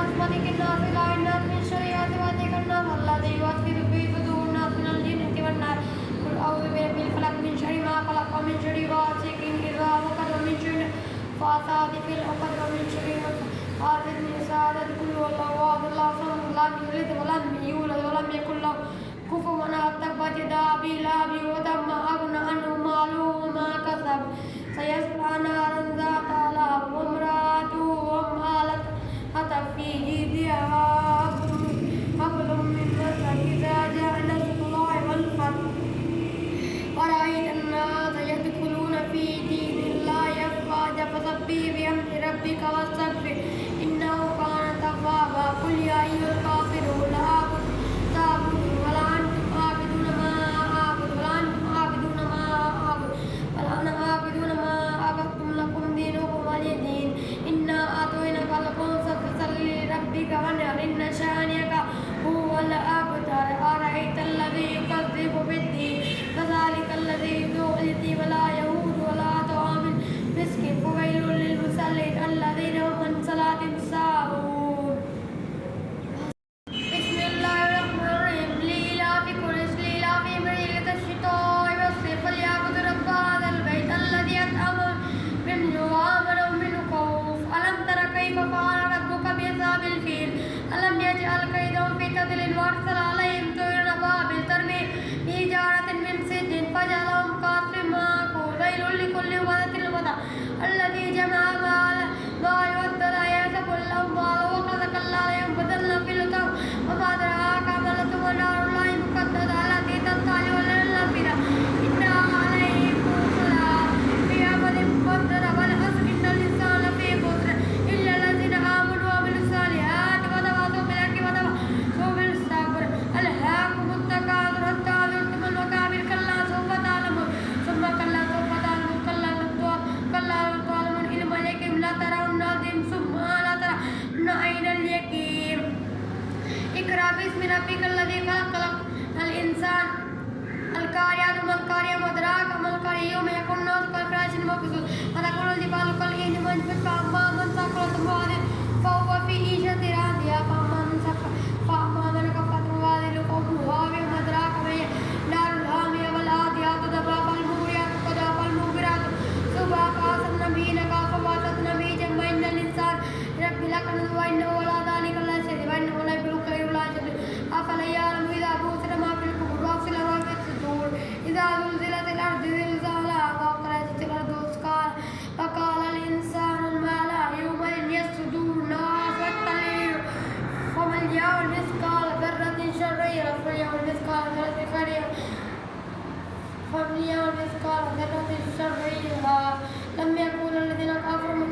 الناس ملك الناس إله الناس من شر وسواس الناس الذي يوسوس في صدور الناس من الجنة والناس. قل أعوذ برب الفلق من شر ما خلق ومن شر غاسق إذا وقب ومن شر فاسد في العقد ومن شر حاسد من سادة. قل هو الله أحد الله الصمد لم يلد ولم يولد ولم يكن له كفوا أحد. تبت يدا أبي لهب وتب ما أغنى عنه ماله وما كسب سيصلى نارا ذات لهب وامرأته حمالة في جيدها حبل من مسد. إذا جاء نصر الله والفتح ورأيت الناس يدخلون في دين الله أفواجا فسبح بحمد ربك واستغفره إنه كان توابا. قل يا أيها الكافرون لا تعبدون ولا أنتم عابدون ما أعبد ولا أنتم عابدون ما أعبد ولا أنا عابد ما عبدتم لكم دينكم ولي دين. إنا أعطيناك الكوثر فصل لربك وانحر إن شانئك هو الأبتر. أرأيت الذي يكذب بالدين فذلك الذي يدعو اليتيم ولا يهود ولا طعام المسكين. فويل للمصلين الذين هم عن صلاتهم ساهون. بسم الله الرحمن الرحيم. لإيلاف قريش لإيلافهم رحلة الشتاء والصيف فليعبدوا رب هذا البيت الذي أطعمهم من جوع وآمنهم من خوف. ألم تر كيف فعل ربك بأصحاب الفيل ألم يجعل كيدهم في تضليل وأرسل عليهم طيرا أبابيل ترميهم بحجارة من سجيل فجعلهم كعصف مأكول. ويل لكل همزة لمزة الذي جمع مالا يودع يحسب الأموال وكلا لينبذن في الحطمة وما أدراك ما الحطمة نار الله الموقدة التي تطلع على الأفئدة إنها عليهم موصلة في أمد ممددة. والعصر إن الإنسان لفي خسر إلا الذين آمنوا وعملوا الصالحات وتواصوا بالحق وتواصوا بالصبر. ألهاكم التكاثر حتى زرتم المقابر كلا سوف تعلمون ثم كلا سوف تعلمون كلا لو تعلمون علم اليقين لترون العظيم ثم لا ترون عين اليقين. اقرأ باسم ربك الذي خلق الإنسان القارعة ما القارعة وما أدراك ما القارعة يوم يكون الناس كالفراش المبثوث وتكون الجبال كالعهن المنفوش. فأما من ثقلت موازينه فهو في عيشة راضية فأما من خفت موازينه فأمه هاوية. وما أدراك ما هي نار حامية. والعاديات ضبحا فالموريات قدحا فالمغيرات صبحا فأثرن به نقعا فوسطن به جمعا. إن الإنسان لربه لكنود وإنه على ذلك لشهيد وإنه ليبلغ خير لا شديد. أفلا يعلم إذا بعثر ما في القبور وحصل ما في الصدور. إذا زلزلت الأرض زلزالها وأخرجت الأرض أثقالها وقال الإنسان ما لها يومئذ يصدور ناشطة لليل. فمن يعمل مثقال ذرة شرا يره فليعمل مثقال ذرة خيرا يره فمن يعمل مثقال ذرة شرا يره. لم يكن الذين كفروا من